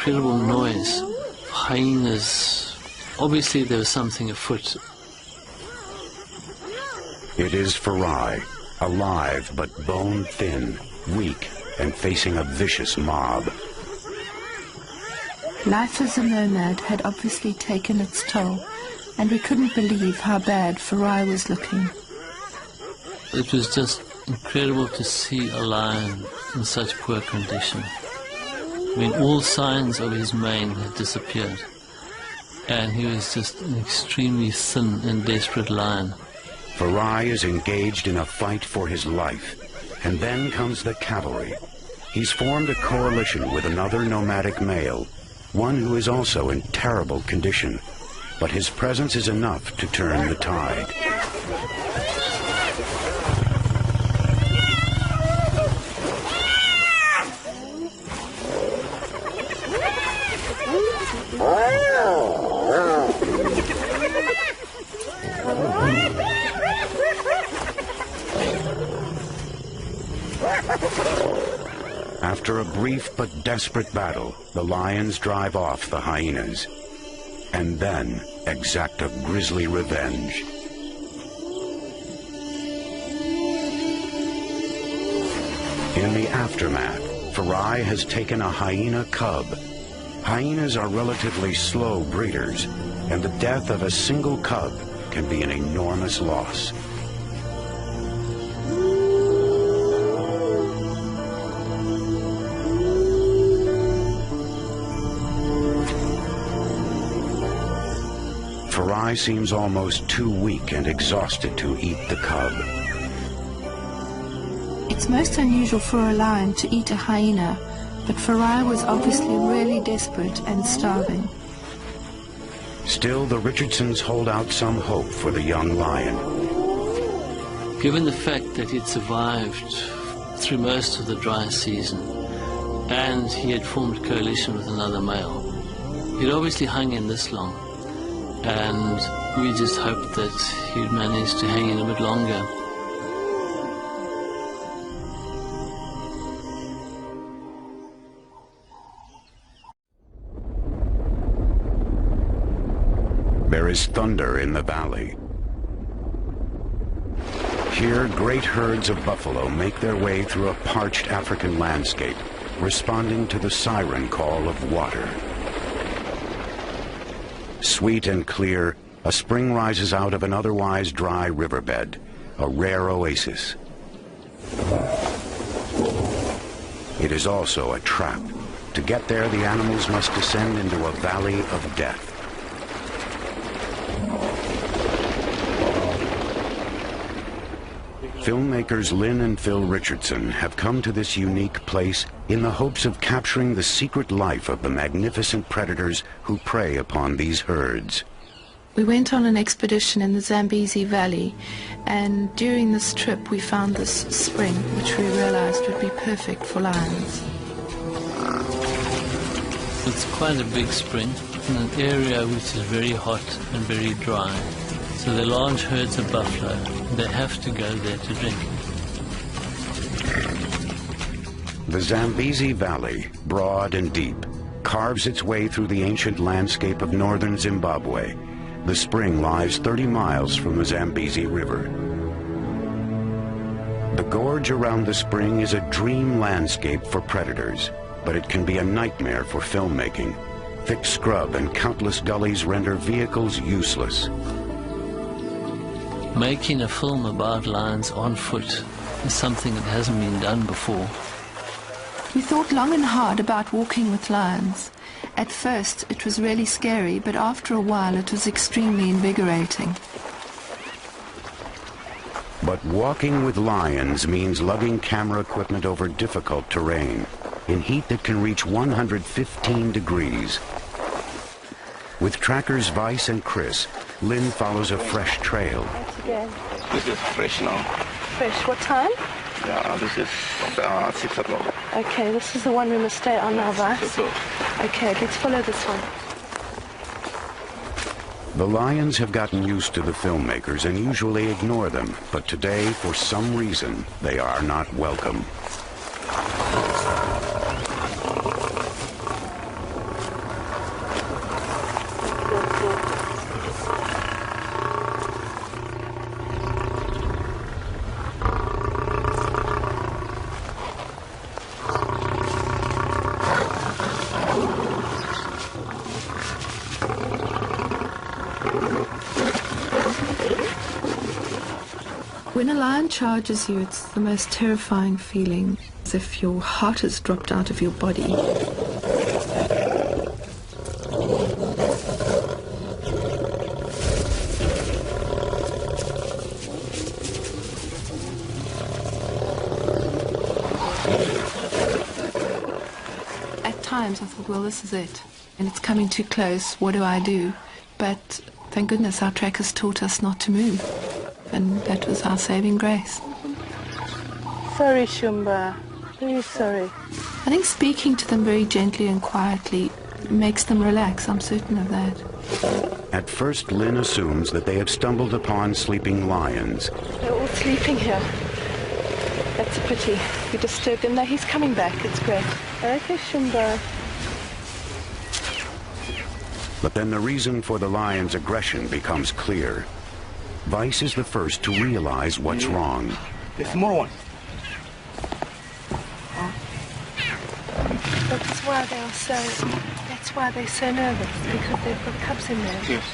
incredible noise. Hyenas, obviously there was something afoot. It is Farai, alive but bone-thin, weak, and facing a vicious mob. Life as a nomad had obviously taken its toll, and we couldn't believe how bad Farai was looking. It was just incredible to see a lion in such poor condition. I mean, all signs of his mane had disappeared, and he was just an extremely thin and desperate lion. Farai is engaged in a fight for his life, and then comes the cavalry. He's formed a coalition with another nomadic male, one who is also in terrible condition, but his presence is enough to turn the tide. After a brief but desperate battle, the lions drive off the hyenas, and then exact a grisly revenge. In the aftermath, Farai has taken a hyena cub. Hyenas are relatively slow breeders, and the death of a single cub can be an enormous loss. Farai seems almost too weak and exhausted to eat the cub. It's most unusual for a lion to eat a hyena, but Farai was obviously really desperate and starving. Still, the Richardsons hold out some hope for the young lion. Given the fact that he'd survived through most of the dry season, and he had formed a coalition with another male, he'd obviously hung in this long. And we just hoped that he'd manage to hang in a bit longer. There is thunder in the valley. Here, great herds of buffalo make their way through a parched African landscape, responding to the siren call of water. Sweet and clear, a spring rises out of an otherwise dry riverbed, a rare oasis. It is also a trap. To get there, the animals must descend into a valley of death. Filmmakers Lynn and Phil Richardson have come to this unique place in the hopes of capturing the secret life of the magnificent predators who prey upon these herds. We went on an expedition in the Zambezi Valley, and during this trip we found this spring, which we realized would be perfect for lions. It's quite a big spring in an area which is very hot and very dry. So the large herds of buffalo, they have to go there to drink. The Zambezi Valley, broad and deep, carves its way through the ancient landscape of northern Zimbabwe. The spring lies 30 miles from the Zambezi River. The gorge around the spring is a dream landscape for predators, but it can be a nightmare for filmmaking. Thick scrub and countless gullies render vehicles useless. Making a film about lions on foot is something that hasn't been done before. We thought long and hard about walking with lions. At first it was really scary, but after a while it was extremely invigorating. But walking with lions means lugging camera equipment over difficult terrain, in heat that can reach 115 degrees. With trackers Vice and Chris, Lynn follows a fresh trail. This is fresh now. Fresh, what time? Yeah, this is 6 o'clock. Okay, this is the one we must stay on now, Vice. Okay, let's follow this one. The lions have gotten used to the filmmakers and usually ignore them, but today, for some reason, they are not welcome. When a lion charges you, it's the most terrifying feeling, as if your heart has dropped out of your body. At times I thought, well, this is it, and it's coming too close, what do I do? But thank goodness our trackers taught us not to move, and that was our saving grace. Sorry, Shumba. Very sorry. I think speaking to them very gently and quietly makes them relax, I'm certain of that. At first, Lynn assumes that they have stumbled upon sleeping lions. They're all sleeping here. That's a pity. We disturbed him. No, he's coming back. It's great. Okay, Shumba. But then the reason for the lion's aggression becomes clear. Weiss is the first to realize what's wrong. The small one. That's why they are so... That's why they're so nervous, because they've got cubs in there. Yes.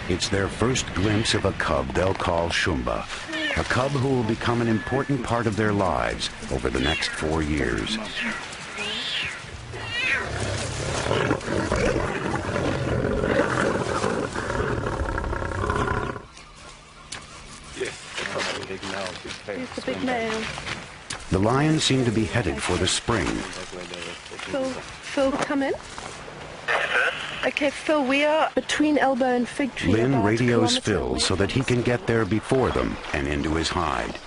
It's their first glimpse of a cub they'll call Shumba. A cub who will become an important part of their lives over the next 4 years. Here's the big male. The lions seem to be headed for the spring. Phil, come in. Okay, Phil, we are between Elbow and Fig Tree. Lynn about radios a kilometre Phil away. so that he can get there before them and into his hide.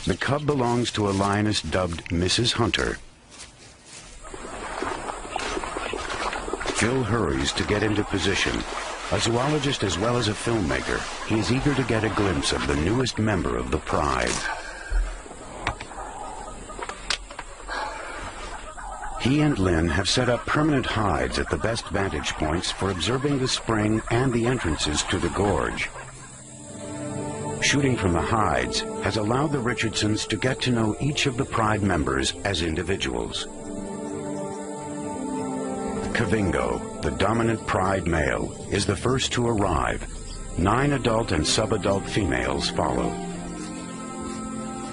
The cub belongs to a lioness dubbed Mrs. Hunter. Phil hurries to get into position. A zoologist as well as a filmmaker, he is eager to get a glimpse of the newest member of the pride. He and Lynn have set up permanent hides at the best vantage points for observing the spring and the entrances to the gorge. Shooting from the hides has allowed the Richardsons to get to know each of the pride members as individuals. Kavingo, the dominant pride male, is the first to arrive. 9 adult and sub-adult females follow.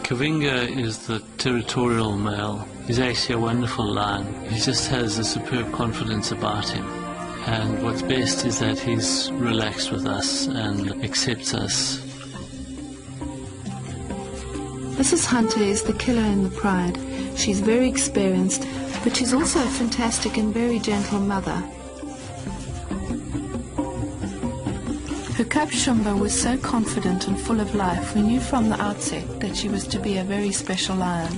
Kavinga is the territorial male. He's actually a wonderful lion. He just has a superb confidence about him. And what's best is that he's relaxed with us and accepts us. Mrs. Hunter is the killer in the pride. She's very experienced, but she's also a fantastic and very gentle mother. Her cub Shumba was so confident and full of life, we knew from the outset that she was to be a very special lion.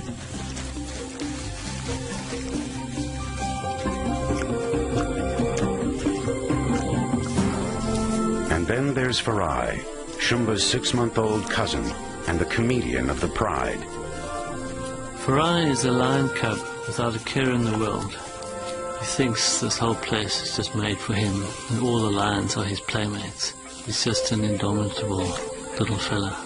And then there's Farai, Shumba's 6-month-old cousin and the comedian of the pride. Farai is a lion cub without a care in the world. He thinks this whole place is just made for him, and all the lions are his playmates. He's just an indomitable little fella.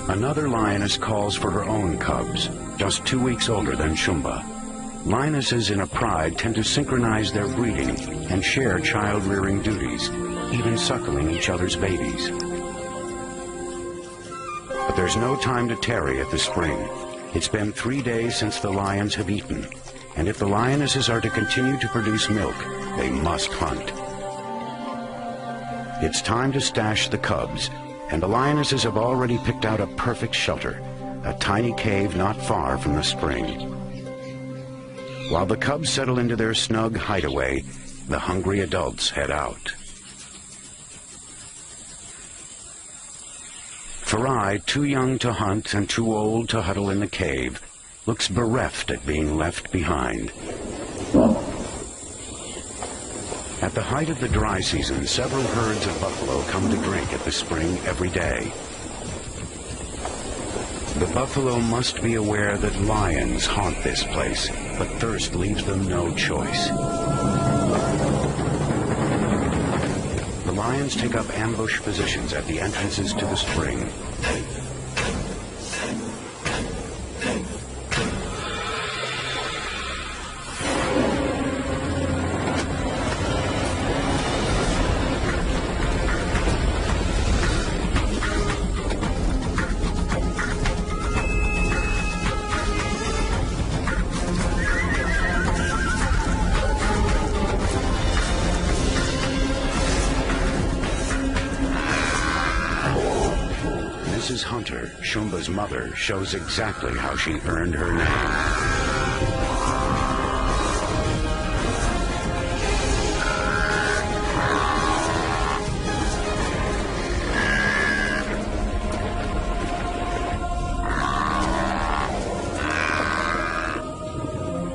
Another lioness calls for her own cubs, just 2 weeks older than Shumba. Lionesses in a pride tend to synchronize their breeding and share child-rearing duties, even suckling each other's babies. But there's no time to tarry at the spring. It's been 3 days since the lions have eaten, and if the lionesses are to continue to produce milk, they must hunt. It's time to stash the cubs, and the lionesses have already picked out a perfect shelter, a tiny cave not far from the spring. While the cubs settle into their snug hideaway, the hungry adults head out. Farai, too young to hunt and too old to huddle in the cave, looks bereft at being left behind. At the height of the dry season, several herds of buffalo come to drink at the spring every day. The buffalo must be aware that lions haunt this place, but thirst leaves them no choice. The lions take up ambush positions at the entrances to the spring. Shumba's mother shows exactly how she earned her name.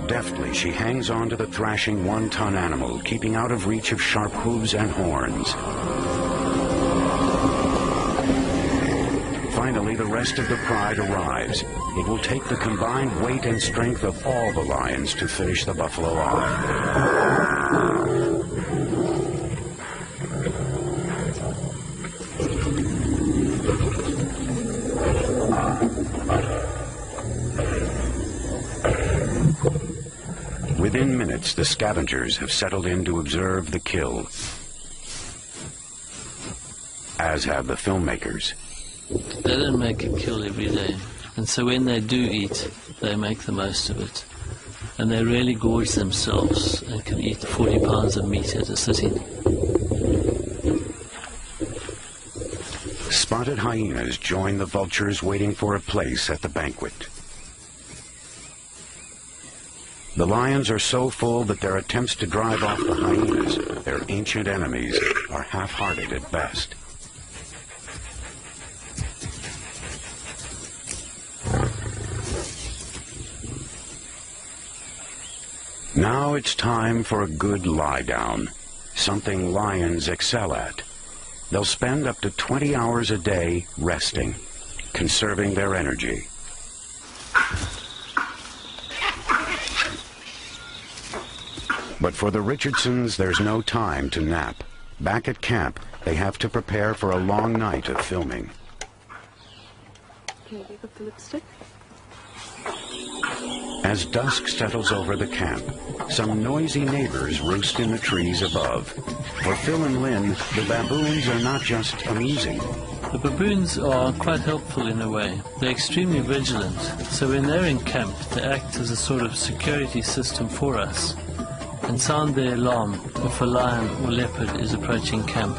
Deftly, she hangs on to the thrashing one-ton animal, keeping out of reach of sharp hooves and horns. Finally, the rest of the pride arrives. It will take the combined weight and strength of all the lions to finish the buffalo off. Within minutes, the scavengers have settled in to observe the kill, as have the filmmakers. They don't make a kill every day, and so when they do eat, they make the most of it. And they really gorge themselves and can eat 40 pounds of meat at a sitting. Spotted hyenas join the vultures waiting for a place at the banquet. The lions are so full that their attempts to drive off the hyenas, their ancient enemies, are half-hearted at best. Now it's time for a good lie-down, something lions excel at. They'll spend up to 20 hours a day resting, conserving their energy. But for the Richardsons, there's no time to nap. Back at camp, they have to prepare for a long night of filming. Okay, you got the lipstick? As dusk settles over the camp, some noisy neighbors roost in the trees above. For Phil and Lynn, the baboons are not just amusing. The baboons are quite helpful in a way. They're extremely vigilant, so when they're in camp, they act as a sort of security system for us and sound their alarm if a lion or leopard is approaching camp.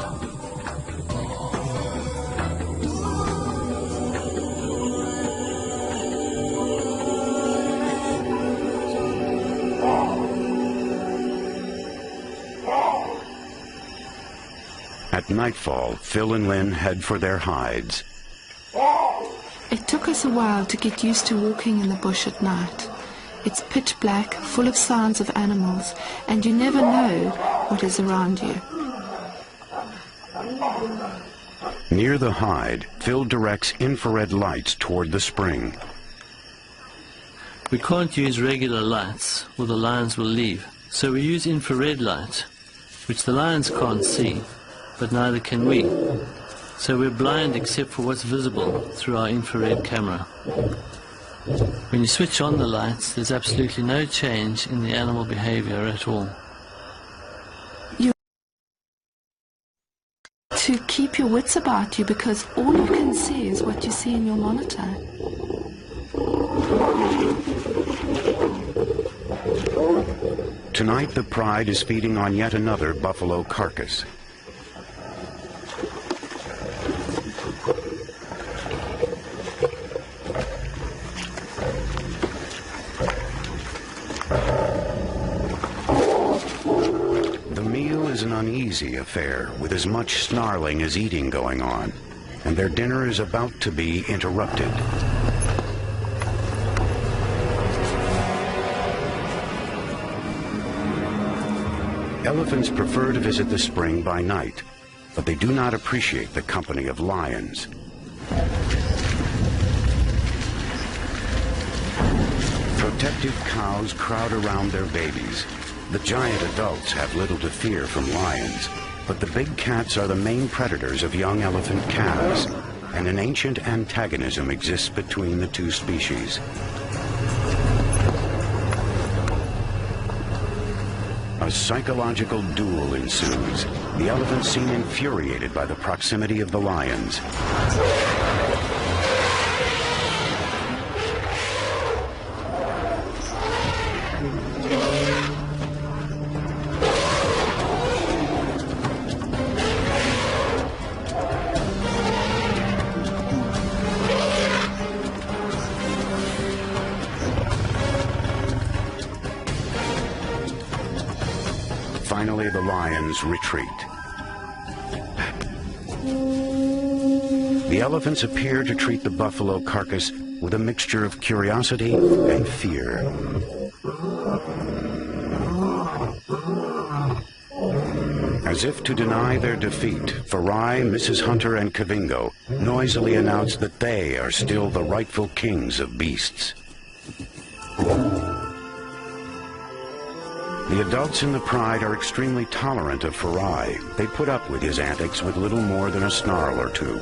At nightfall, Phil and Lynn head for their hides. It took us a while to get used to walking in the bush at night. It's pitch black, full of sounds of animals, and you never know what is around you. Near the hide, Phil directs infrared lights toward the spring. We can't use regular lights or the lions will leave, so we use infrared light, which the lions can't see, but neither can we. So we're blind except for what's visible through our infrared camera. When you switch on the lights, there's absolutely no change in the animal behavior at all. To keep your wits about you, because all you can see is what you see in your monitor. Tonight, the pride is feeding on yet another buffalo carcass. An uneasy affair with as much snarling as eating going on, and their dinner is about to be interrupted. Elephants prefer to visit the spring by night, but they do not appreciate the company of lions. Protective cows crowd around their babies. The giant adults have little to fear from lions, but the big cats are the main predators of young elephant calves, and an ancient antagonism exists between the two species. A psychological duel ensues. The elephants seem infuriated by the proximity of the lions. finally the lions retreat. The elephants appear to treat the buffalo carcass with a mixture of curiosity and fear. As if to deny their defeat, Farai, Mrs. Hunter, and Kavingo noisily announce that they are still the rightful kings of beasts. The adults in the pride are extremely tolerant of Farai. They put up with his antics with little more than a snarl or two.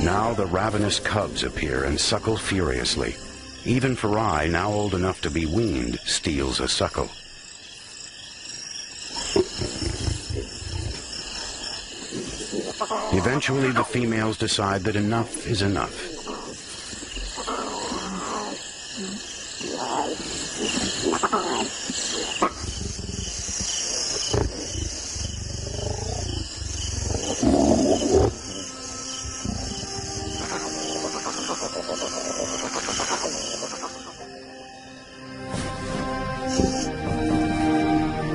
Now the ravenous cubs appear and suckle furiously. Even Farai, now old enough to be weaned, steals a suckle. Eventually, the females decide that enough is enough.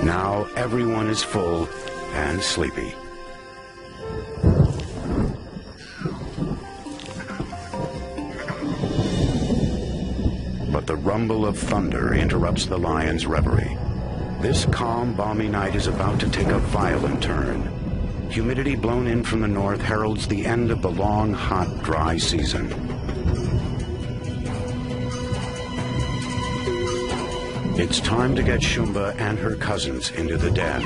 Now everyone is full and sleepy. But the rumble of thunder interrupts the lion's reverie. This calm, balmy night is about to take a violent turn. Humidity blown in from the north heralds the end of the long, hot, dry season. It's time to get Shumba and her cousins into the den.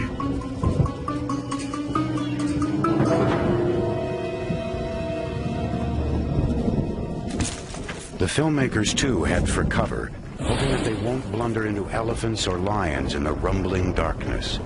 The filmmakers, too, head for cover, hoping that they won't blunder into elephants or lions in the rumbling darkness.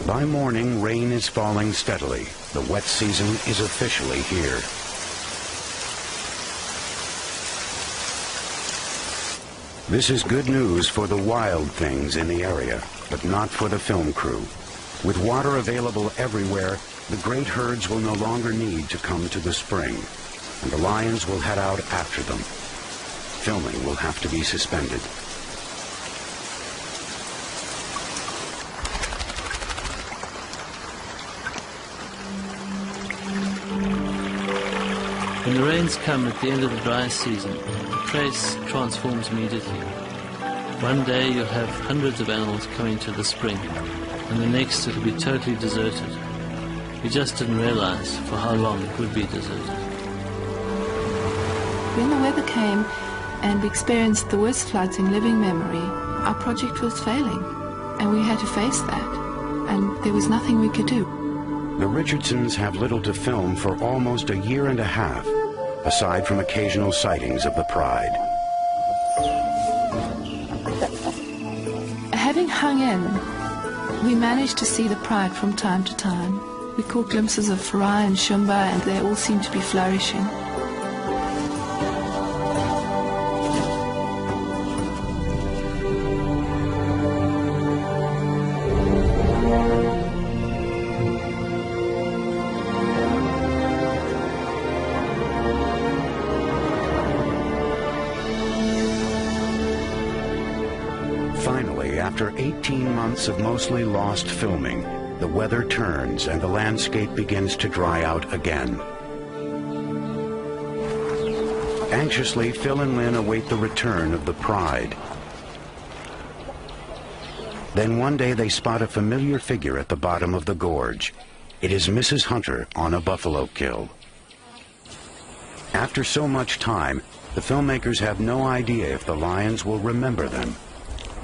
By morning, rain is falling steadily. The wet season is officially here. This is good news for the wild things in the area, but not for the film crew. With water available everywhere, the great herds will no longer need to come to the spring, and the lions will head out after them. Filming will have to be suspended. When the rains come at the end of the dry season, the place transforms immediately. One day you'll have hundreds of animals coming to the spring, and the next it'll be totally deserted. We just didn't realize for how long it would be deserted. When the weather came and we experienced the worst floods in living memory, our project was failing, and we had to face that, and there was nothing we could do. The Richardsons have little to film for almost a year and a half, aside from occasional sightings of the pride. Having hung in, we managed to see the pride from time to time. We caught glimpses of Farai and Shumba, and they all seemed to be flourishing. Finally, after 18 months of mostly lost filming, the weather turns and the landscape begins to dry out again. Anxiously, Phil and Lynn await the return of the pride. Then one day they spot a familiar figure at the bottom of the gorge. It is Mrs. Hunter on a buffalo kill. After so much time, the filmmakers have no idea if the lions will remember them,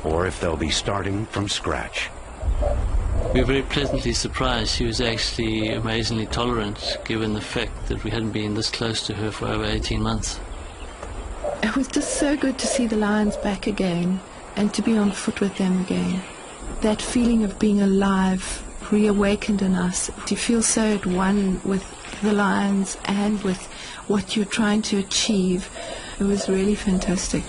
or if they'll be starting from scratch. We were very pleasantly surprised. She was actually amazingly tolerant, given the fact that we hadn't been this close to her for over 18 months. It was just so good to see the lions back again and to be on foot with them again. That feeling of being alive reawakened in us. To feel so at one with the lions and with what you're trying to achieve. It was really fantastic.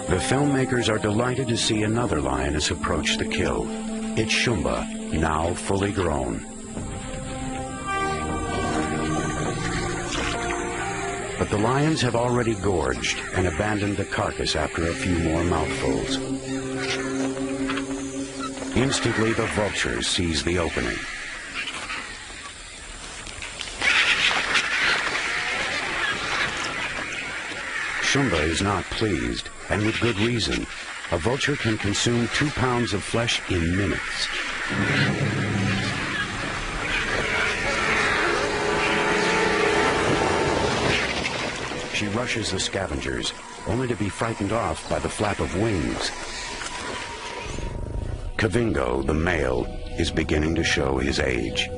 The filmmakers are delighted to see another lioness approach the kill. It's Shumba, now fully grown. But the lions have already gorged and abandoned the carcass after a few more mouthfuls. Instantly, the vulture sees the opening. Shumba is not pleased, and with good reason. A vulture can consume 2 pounds of flesh in minutes. She rushes the scavengers, only to be frightened off by the flap of wings. Kavingo, the male, is beginning to show his age.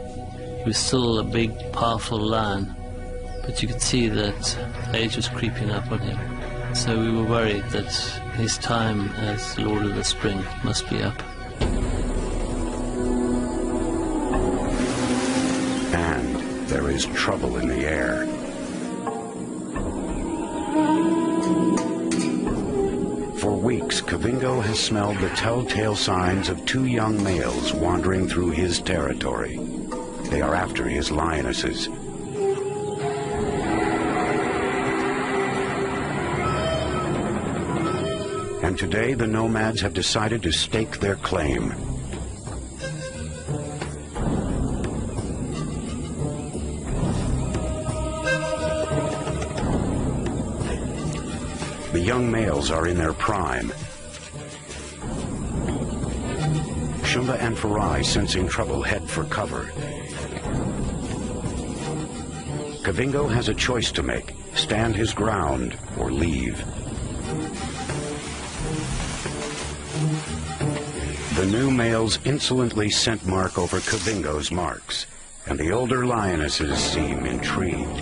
He was still a big, powerful lion, but you could see that age was creeping up on him. So we were worried that his time as Lord of the Spring must be up. And there is trouble in the air. For weeks, Kavingo has smelled the telltale signs of 2 young males wandering through his territory. They are after his lionesses. And today the nomads have decided to stake their claim. The young males are in their prime. Shumba and Farai, sensing trouble, head for cover. Kavingo has a choice to make: stand his ground or leave. The new males insolently scent mark over Kavingo's marks, and the older lionesses seem intrigued.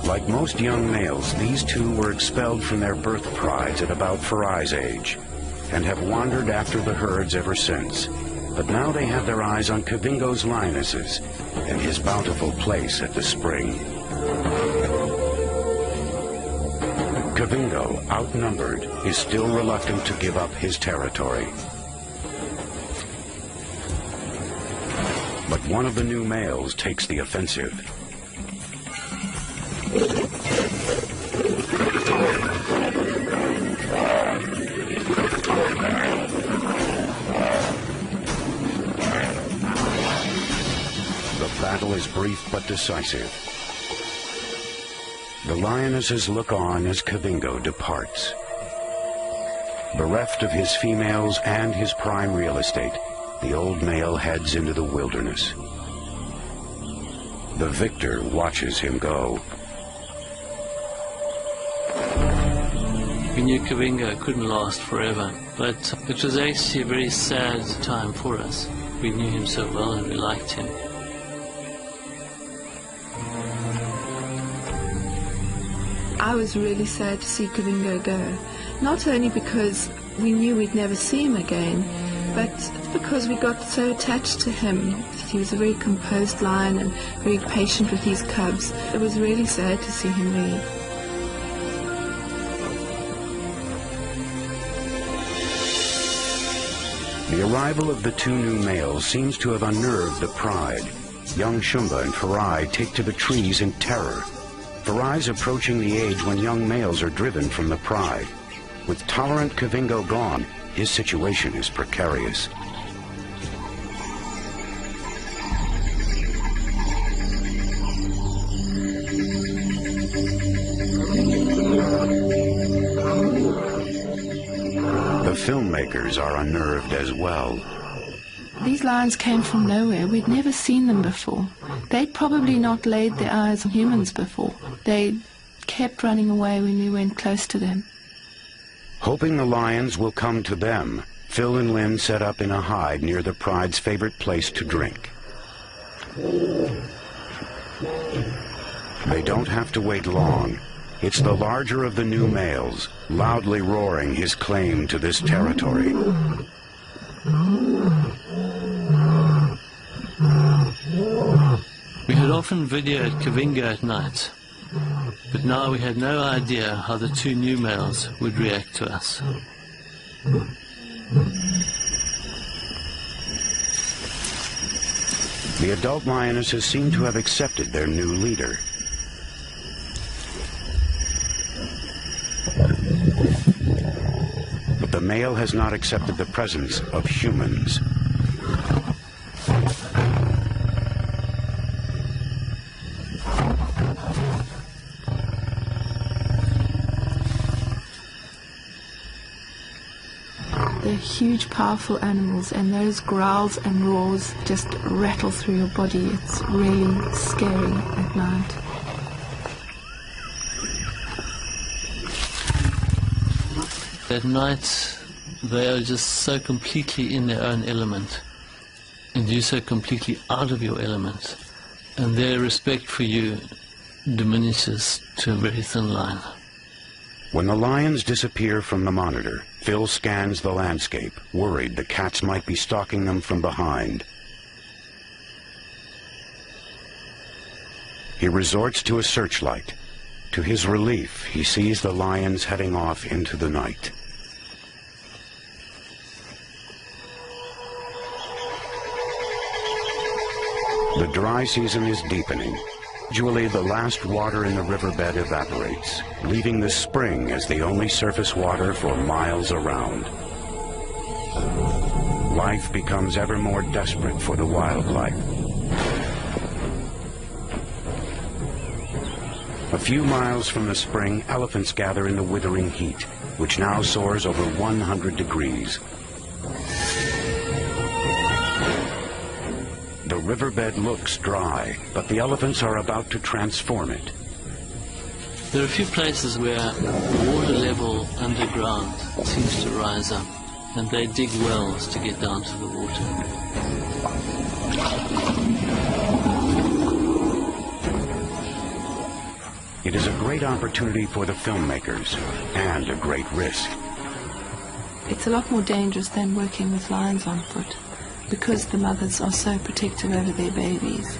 Like most young males, these 2 were expelled from their birth prides at about Farai's age, and have wandered after the herds ever since. But now they have their eyes on Kavingo's lionesses and his bountiful place at the spring. Kavingo, outnumbered, is still reluctant to give up his territory. But one of the new males takes the offensive. The battle is brief but decisive. The lionesses look on as Kavingo departs. Bereft of his females and his prime real estate, the old male heads into the wilderness. The victor watches him go. We knew Kavingo couldn't last forever, but it was actually a very sad time for us. We knew him so well and we liked him. I was really sad to see Kavingo go, not only because we knew we'd never see him again, but because we got so attached to him. He was a very composed lion and very patient with his cubs. It was really sad to see him leave. The arrival of the 2 new males seems to have unnerved the pride. Young Shumba and Farai take to the trees in terror. Farai's approaching the age when young males are driven from the pride. With tolerant Kavingo gone, his situation is precarious. The filmmakers are unnerved as well. These lions came from nowhere. We'd never seen them before. They'd probably not laid their eyes on humans before. They kept running away when we went close to them. Hoping the lions will come to them, Phil and Lynn set up in a hide near the pride's favorite place to drink. They don't have to wait long. It's the larger of the new males, loudly roaring his claim to this territory. We had often videoed Kavingo at night, but now we had no idea how the two new males would react to us. The adult lionesses seem to have accepted their new leader. But the male has not accepted the presence of humans. They're huge, powerful animals, and those growls and roars just rattle through your body. It's really scary at night. At night, they are just so completely in their own element, and you're so completely out of your element, and their respect for you diminishes to a very thin line. When the lions disappear from the monitor, Phil scans the landscape, worried the cats might be stalking them from behind. He resorts to a searchlight. To his relief, he sees the lions heading off into the night. The dry season is deepening. Gradually, the last water in the riverbed evaporates, leaving the spring as the only surface water for miles around. Life becomes ever more desperate for the wildlife. A few miles from the spring, elephants gather in the withering heat, which now soars over 100 degrees. The riverbed looks dry, but the elephants are about to transform it. There are a few places where the water level underground seems to rise up, and they dig wells to get down to the water. It is a great opportunity for the filmmakers, and a great risk. It's a lot more dangerous than working with lions on foot, because the mothers are so protective over their babies.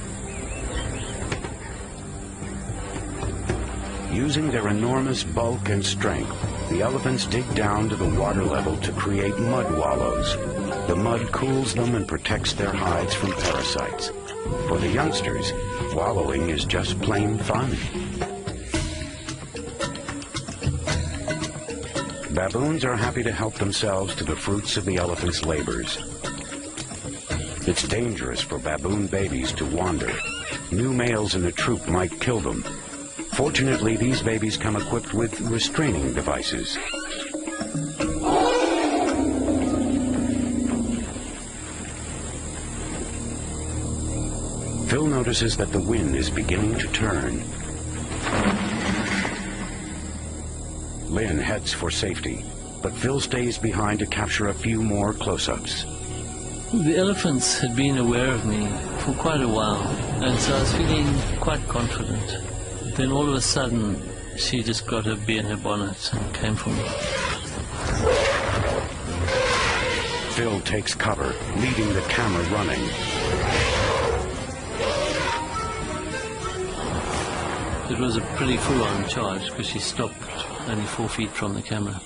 Using their enormous bulk and strength, the elephants dig down to the water level to create mud wallows. The mud cools them and protects their hides from parasites. For the youngsters, wallowing is just plain fun. Baboons are happy to help themselves to the fruits of the elephants' labors. It's dangerous for baboon babies to wander. New males in the troop might kill them. Fortunately, these babies come equipped with restraining devices. Phil notices that the wind is beginning to turn. Lynn heads for safety, but Phil stays behind to capture a few more close-ups. The elephants had been aware of me for quite a while, and so I was feeling quite confident. Then all of a sudden, she just got her bee in her bonnet and came for me. Phil takes cover, leaving the camera running. It was a pretty full-on charge because she stopped only 4 feet from the camera.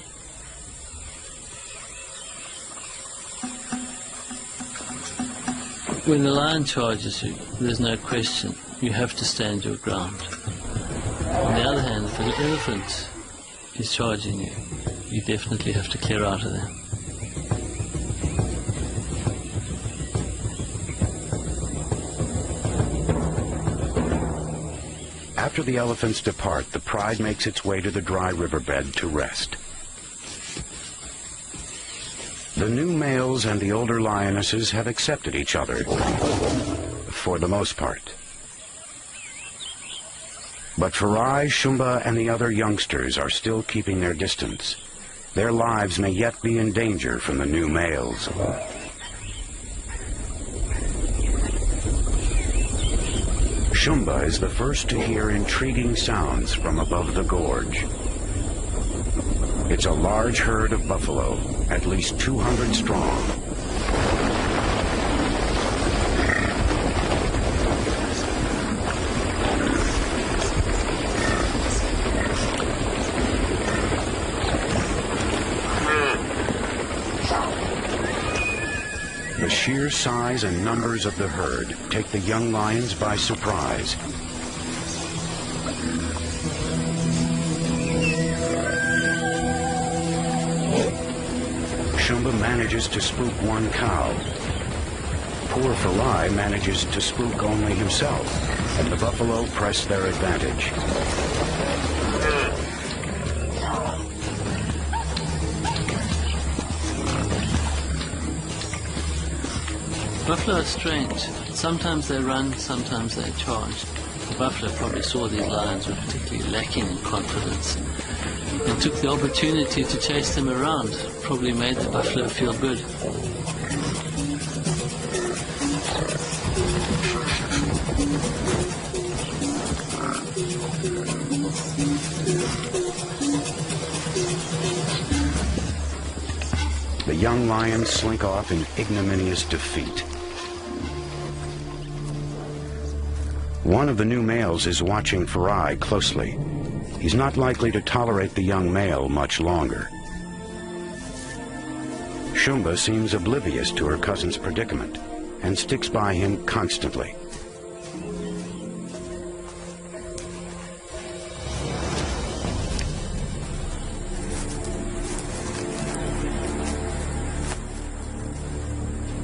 When the lion charges you, there's no question. You have to stand your ground. On the other hand, if an elephant is charging you, you definitely have to clear out of there. After the elephants depart, the pride makes its way to the dry riverbed to rest. The new males and the older lionesses have accepted each other, for the most part. But Farai, Shumba, and the other youngsters are still keeping their distance. Their lives may yet be in danger from the new males. Shumba is the first to hear intriguing sounds from above the gorge. It's a large herd of buffalo, at least 200 strong. The sheer size and numbers of the herd take the young lions by surprise. Shumba manages to spook one cow. Poor Farai manages to spook only himself, and the buffalo press their advantage. Buffalo are strange. Sometimes they run, sometimes they charge. The buffalo probably saw these lions were particularly lacking in confidence and took the opportunity to chase them around. Probably made the buffalo feel good. The young lions slink off in ignominious defeat. One of the new males is watching Farai closely. He's not likely to tolerate the young male much longer. Shumba seems oblivious to her cousin's predicament and sticks by him constantly.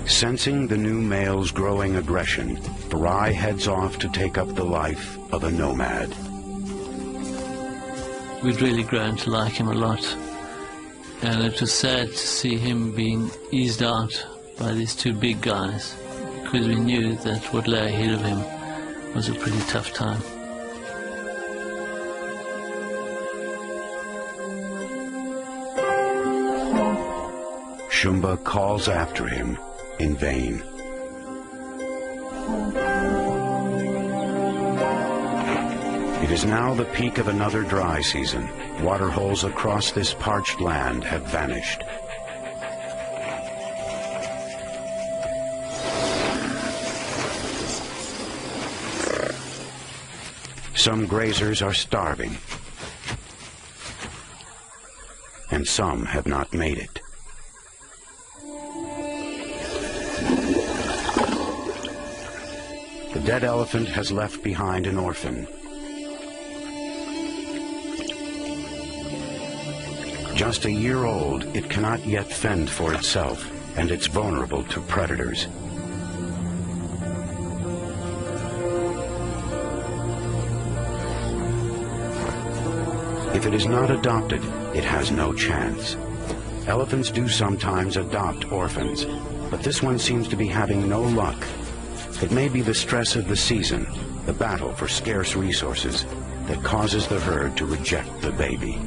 Sensing the new male's growing aggression, Farai heads off to take up the life of a nomad. We'd really grown to like him a lot, and it was sad to see him being eased out by these two big guys, because we knew that what lay ahead of him was a pretty tough time. Shumba calls after him in vain. It is now the peak of another dry season. Water holes across this parched land have vanished. Some grazers are starving, and some have not made it. The dead elephant has left behind an orphan. Just a year old, it cannot yet fend for itself, and it's vulnerable to predators. If it is not adopted, it has no chance. Elephants do sometimes adopt orphans, but this one seems to be having no luck. It may be the stress of the season, the battle for scarce resources, that causes the herd to reject the baby.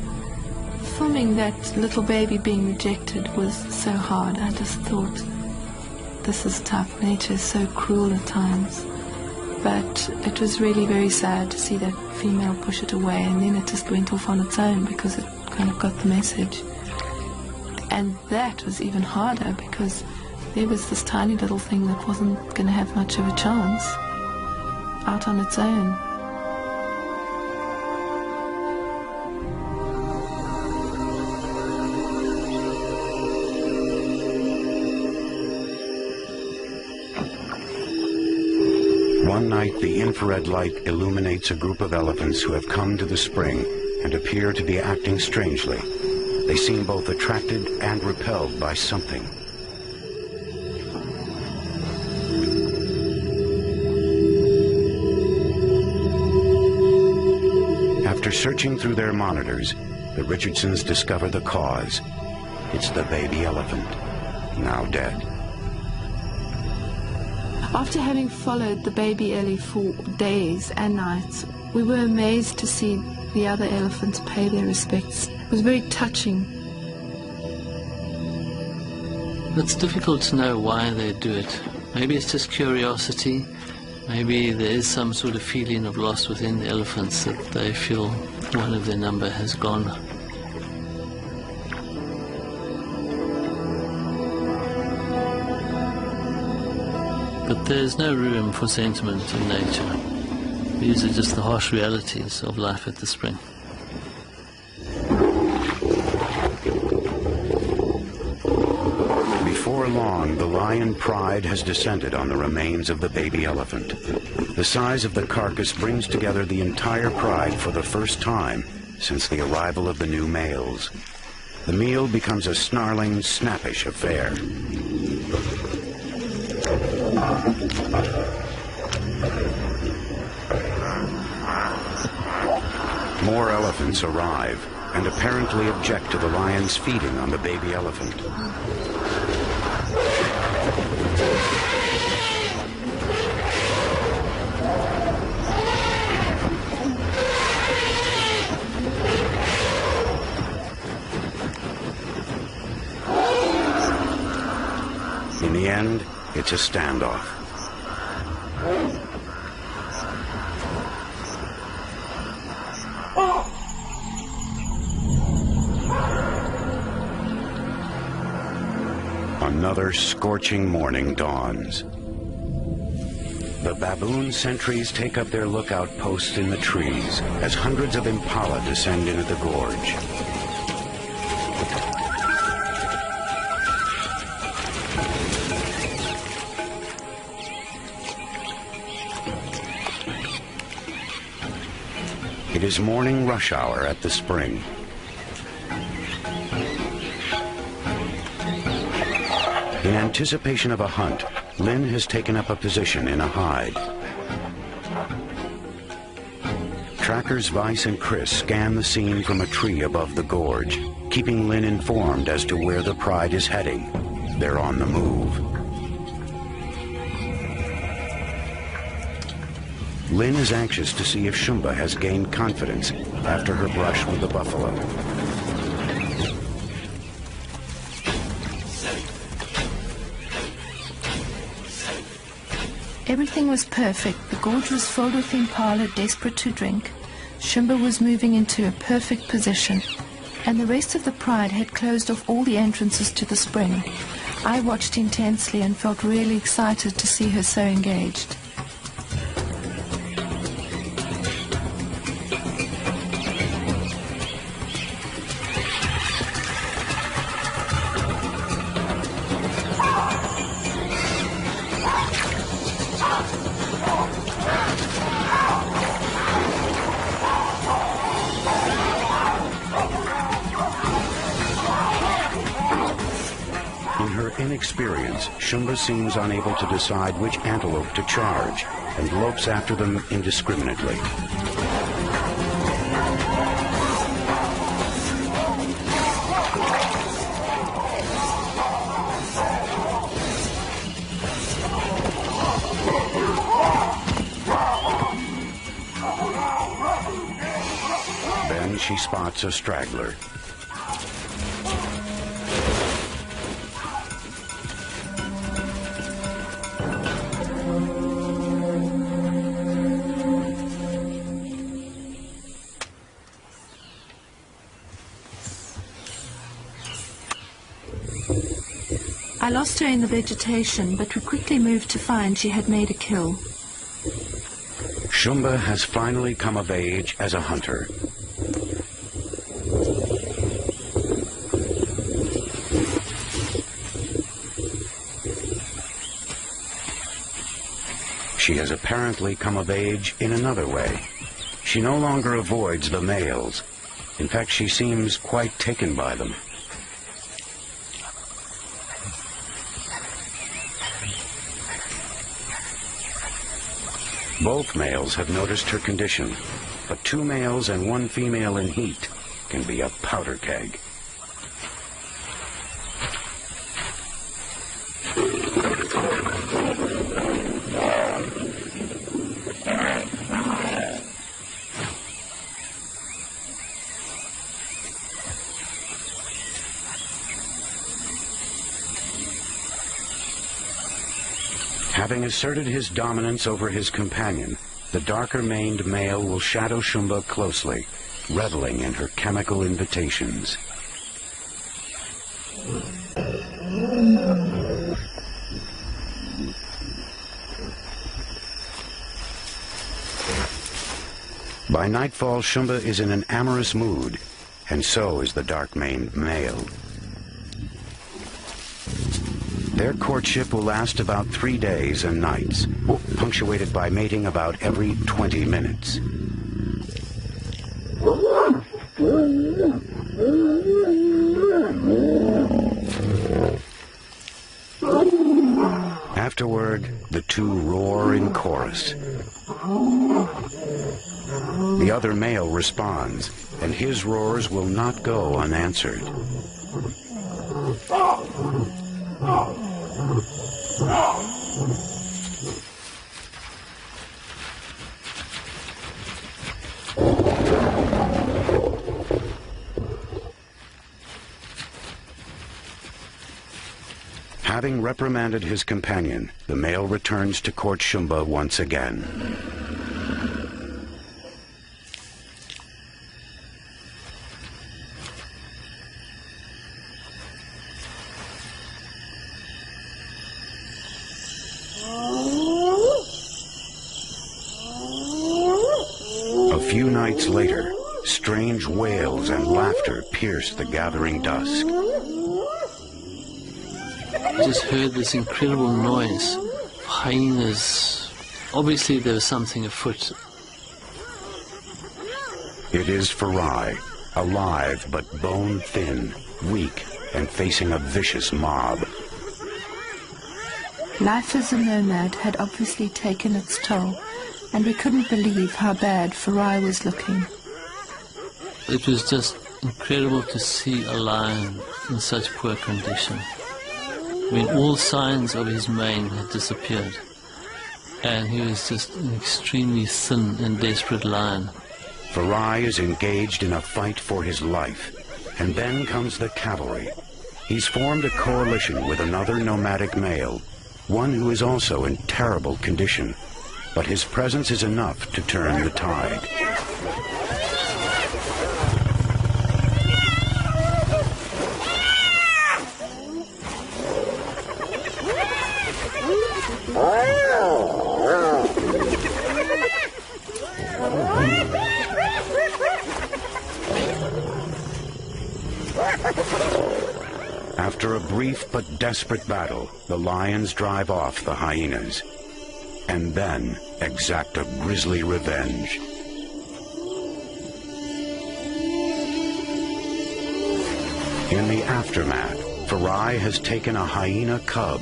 Filming that little baby being rejected was so hard. I just thought, this is tough. Nature is so cruel at times. But it was really very sad to see that female push it away, and then it just went off on its own because it kind of got the message. And that was even harder because there was this tiny little thing that wasn't going to have much of a chance out on its own. One night, the infrared light illuminates a group of elephants who have come to the spring and appear to be acting strangely. They seem both attracted and repelled by something. After searching through their monitors, the Richardsons discover the cause. It's the baby elephant, now dead. After having followed the baby Ellie for days and nights, we were amazed to see the other elephants pay their respects. It was very touching. It's difficult to know why they do it. Maybe it's just curiosity. Maybe there is some sort of feeling of loss within the elephants that they feel one of their number has gone. But there's no room for sentiment in nature. These are just the harsh realities of life at the spring. Before long, the lion pride has descended on the remains of the baby elephant. The size of the carcass brings together the entire pride for the first time since the arrival of the new males. The meal becomes a snarling, snappish affair. More elephants arrive and apparently object to the lions feeding on the baby elephant. In the end, it's a standoff. Another scorching morning dawns. The baboon sentries take up their lookout posts in the trees as hundreds of impala descend into the gorge. It is morning rush hour at the spring. In anticipation of a hunt, Lynn has taken up a position in a hide. Trackers Vice and Chris scan the scene from a tree above the gorge, keeping Lynn informed as to where the pride is heading. They're on the move. Lynn is anxious to see if Shumba has gained confidence after her brush with the buffalo. Everything was perfect. The gorge was filled with impala desperate to drink. Shumba was moving into a perfect position, and the rest of the pride had closed off all the entrances to the spring. I watched intensely and felt really excited to see her so engaged. Inexperience, Shumba seems unable to decide which antelope to charge and lopes after them indiscriminately. Then she spots a straggler. I lost her in the vegetation, but we quickly moved to find she had made a kill. Shumba has finally come of age as a hunter. She has apparently come of age in another way. She no longer avoids the males. In fact, she seems quite taken by them. Both males have noticed her condition, but 2 males and 1 female in heat can be a powder keg. Having asserted his dominance over his companion, the darker-maned male will shadow Shumba closely, reveling in her chemical invitations. By nightfall, Shumba is in an amorous mood, and so is the dark-maned male. Their courtship will last about 3 days and nights, punctuated by mating about every 20 minutes. Afterward, the two roar in chorus. The other male responds, and his roars will not go unanswered. Having reprimanded his companion, the male returns to court Shumba once again. A few nights later, strange wails and laughter pierce the gathering dusk. I just heard this incredible noise. Hyenas. Obviously there was something afoot. It is Farai, alive but bone-thin, weak, and facing a vicious mob. Life as a nomad had obviously taken its toll, and we couldn't believe how bad Farai was looking. It was just incredible to see a lion in such poor condition. I mean, all signs of his mane had disappeared, and he was just an extremely thin and desperate lion. Farai is engaged in a fight for his life, and then comes the cavalry. He's formed a coalition with another nomadic male, one who is also in terrible condition, but his presence is enough to turn the tide. After a brief but desperate battle, the lions drive off the hyenas, and then exact a grisly revenge. In the aftermath, Farai has taken a hyena cub.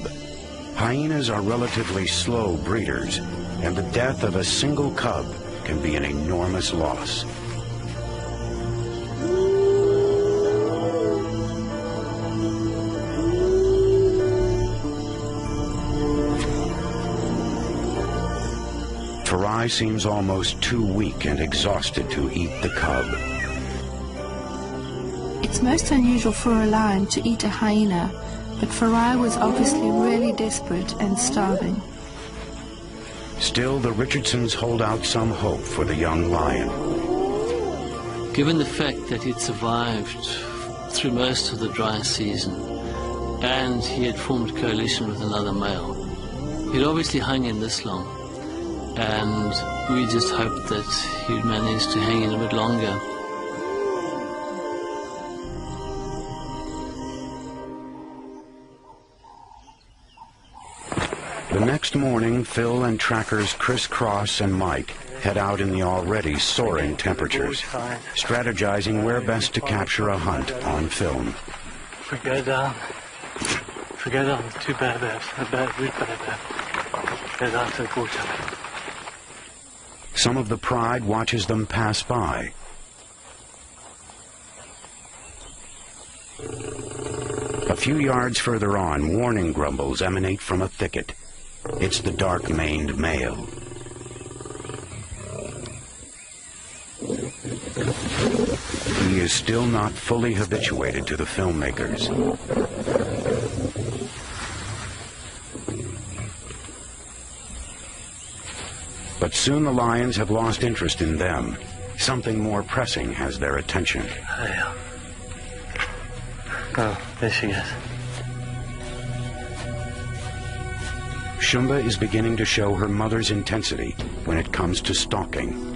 Hyenas are relatively slow breeders, and the death of a single cub can be an enormous loss. Farai seems almost too weak and exhausted to eat the cub. It's most unusual for a lion to eat a hyena, but Farai was obviously really desperate and starving. Still, the Richardsons hold out some hope for the young lion. Given the fact that he'd survived through most of the dry season, and he had formed a coalition with another male, he'd obviously hung in this long, and we just hoped that he'd manage to hang in a bit longer. The next morning, Phil and trackers Chris Cross and Mike head out in the already soaring temperatures, strategizing where best to capture a hunt on film. If we go down to Berbers, a route Berber, go down to the water. Some of the pride watches them pass by. A few yards further on, warning grumbles emanate from a thicket. It's the dark-maned male. He is still not fully habituated to the filmmakers. But soon the lions have lost interest in them. Something more pressing has their attention. Oh, there she is. Shumba is beginning to show her mother's intensity when it comes to stalking.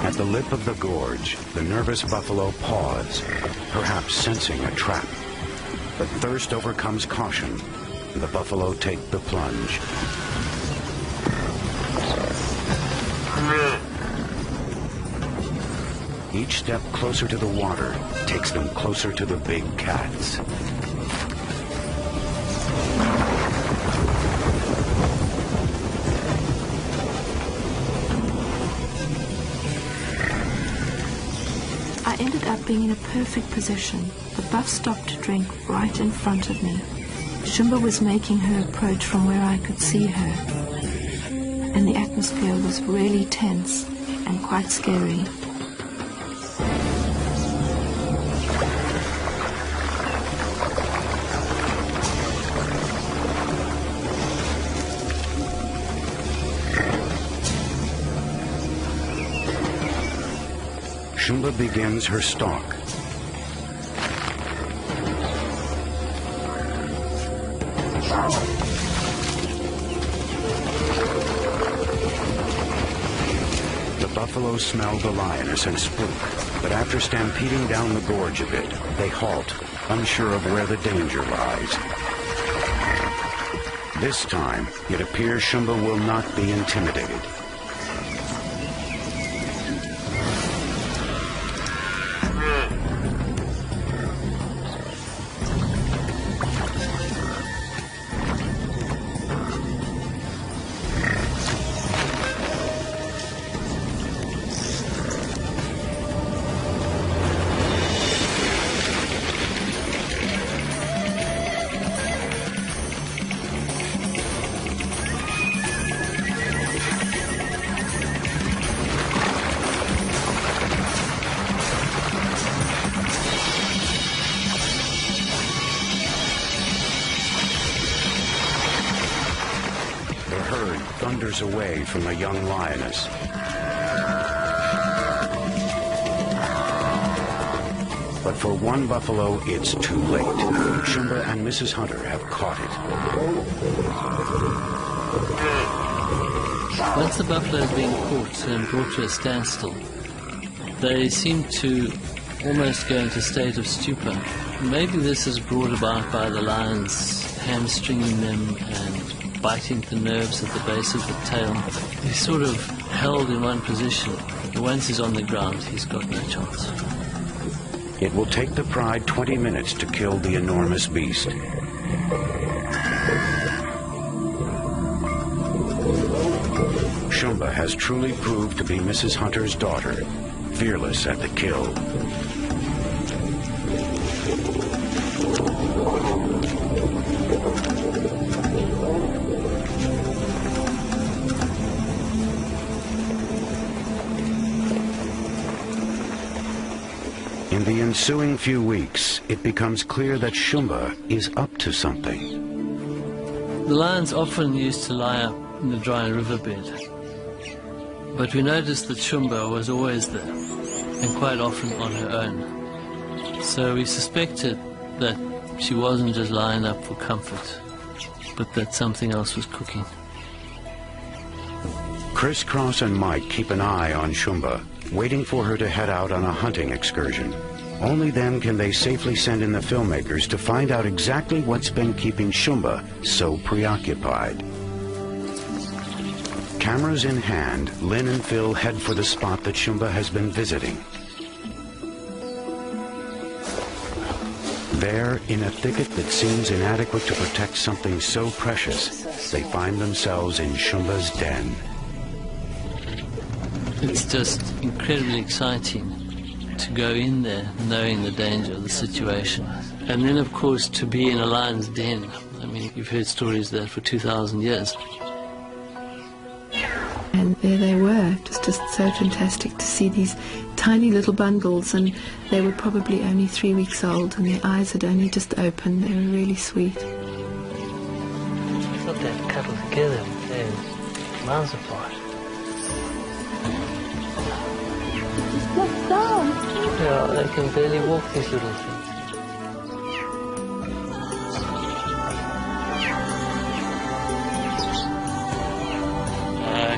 At the lip of the gorge, the nervous buffalo paws, perhaps sensing a trap. But thirst overcomes caution, and the buffalo take the plunge. Each step closer to the water takes them closer to the big cats. I ended up being in a perfect position. The buff stopped to drink right in front of me. Shumba was making her approach from where I could see her, and the atmosphere was really tense and quite scary. Shumba begins her stalk. The buffalo smell the lioness and spook, but after stampeding down the gorge a bit, they halt, unsure of where the danger lies. This time, it appears Shumba will not be intimidated. Thunders away from the young lioness. But for one buffalo, it's too late. Shumba and Mrs. Hunter have caught it. Once the buffalo has been caught and brought to a standstill, they seem to almost go into a state of stupor. Maybe this is brought about by the lions hamstringing them and biting the nerves at the base of the tail. He's sort of held in one position. Once he's on the ground, he's got no chance. It will take the pride 20 minutes to kill the enormous beast. Shumba has truly proved to be Mrs. Hunter's daughter, fearless at the kill. In the ensuing few weeks, it becomes clear that Shumba is up to something. The lions often used to lie up in the dry riverbed, but we noticed that Shumba was always there, and quite often on her own. So we suspected that she wasn't just lying up for comfort, but that something else was cooking. Chris, Cross, and Mike keep an eye on Shumba, waiting for her to head out on a hunting excursion. Only then can they safely send in the filmmakers to find out exactly what's been keeping Shumba so preoccupied. Cameras in hand, Lynn and Phil head for the spot that Shumba has been visiting. There, in a thicket that seems inadequate to protect something so precious, they find themselves in Shumba's den. It's just incredibly exciting to go in there knowing the danger of the situation. And then, of course, to be in a lion's den. I mean, you've heard stories there for 2,000 years. And there they were. It was just so fantastic to see these tiny little bundles, and they were probably only 3 weeks old, and their eyes had only just opened. They were really sweet. I thought they'd cuddle together, but they're miles apart. What's down? Yeah, they can barely walk, these little things.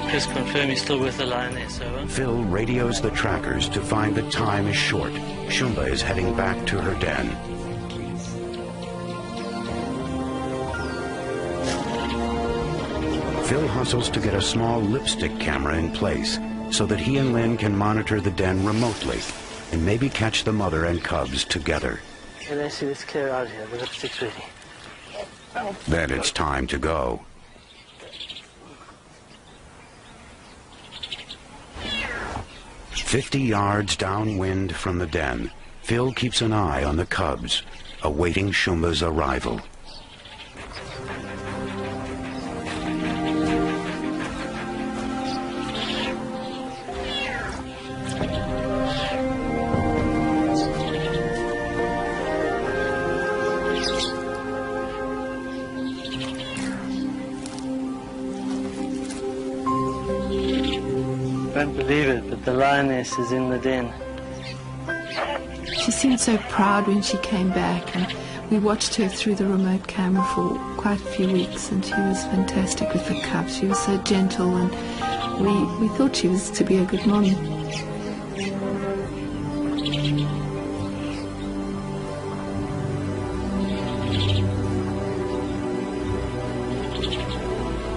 Chris, confirm he's still with the lioness, over. Phil radios the trackers to find that time is short. Shumba is heading back to her den. Phil hustles to get a small lipstick camera in place so that he and Lynn can monitor the den remotely and maybe catch the mother and cubs together. Okay, let's clear out here. The lipstick's ready. Then it's time to go. "50 yards downwind from the den, Phil keeps an eye on the cubs, awaiting Shumba's arrival. Don't believe it, but the lioness is in the den. She seemed so proud when she came back, and we watched her through the remote camera for quite a few weeks, and she was fantastic with the cubs. She was so gentle, and we thought she was to be a good mom.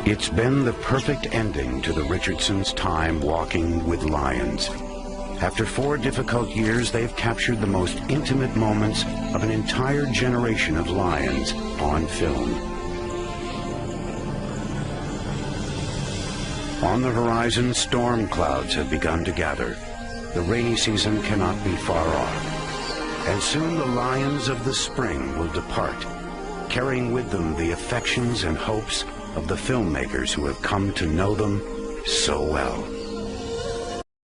It's been the perfect ending to the Richardsons' time walking with lions. After 4 difficult years, they've captured the most intimate moments of an entire generation of lions on film. On the horizon, storm clouds have begun to gather. The rainy season cannot be far off. And soon the lions of the spring will depart, carrying with them the affections and hopes of the filmmakers who have come to know them so well.